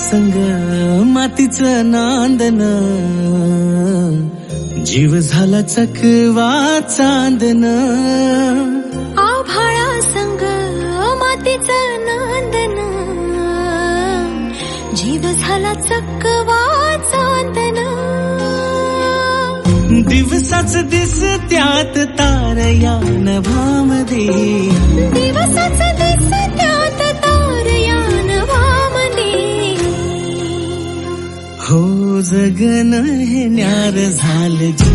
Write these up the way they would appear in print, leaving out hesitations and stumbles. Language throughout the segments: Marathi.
संग मातीचं नांदन, जीव झाला चकवा चांदन. आभाळा संग मातीचं नांदन, जीव झाला चकवा चांदन. दिवसाच दिसत्यात तारया नभामध्ये, दिवसाच दिसत्यात तारया नभामध्ये. हो जगन हे न्यार झालं जी,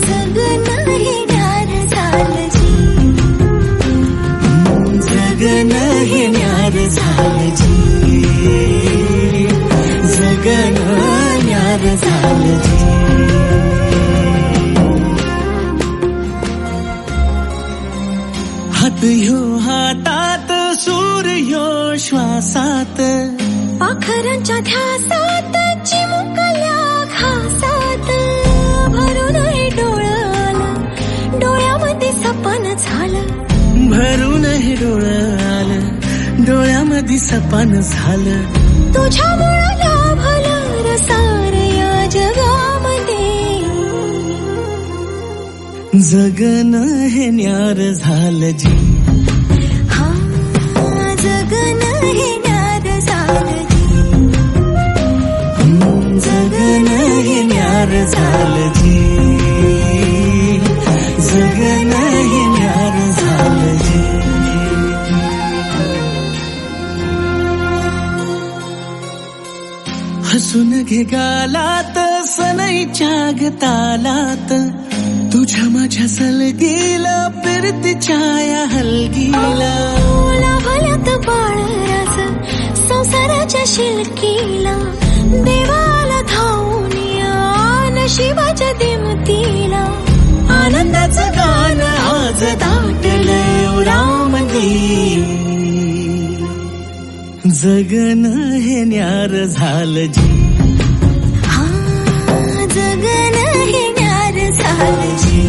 जगन हे न्यार झालं जी. जगन हे न्यार झालं जी, जगन न्यार झालं जी. हात ह्यो हातात, सूर्यो श्वासात, पाखरांच्या ध्यासात, चिमुकल्या घासात. भरून हे डोळं आलं, डोळ्यामध्ये सपन झालं. भरून हे डोळं आलं, डोळ्यामध्ये सपन झालं. तुझ्यामुळं लाभलं रसार या जगामध्ये. जगन हे न्यार झालं जी, हा जगन हे न्यार झालं जी. जगन हे न्यार झालं जी, जगन हे न्यार झालं जी. हसून घे गालात, सनईच्या गतालात, तुझ्या माझ्या सलगीला, फिरतीच्या या हलगीला. लाभल्यात बाळराज संसाराच्या शिलकीला. देवाला धावून या नशिबाच्या दिमतीला. आनंदाचं गाण आज दाटलंय उरामध्ये. जगन हे न्यार झालं जी, हा जगन हे न्यार झालं जी.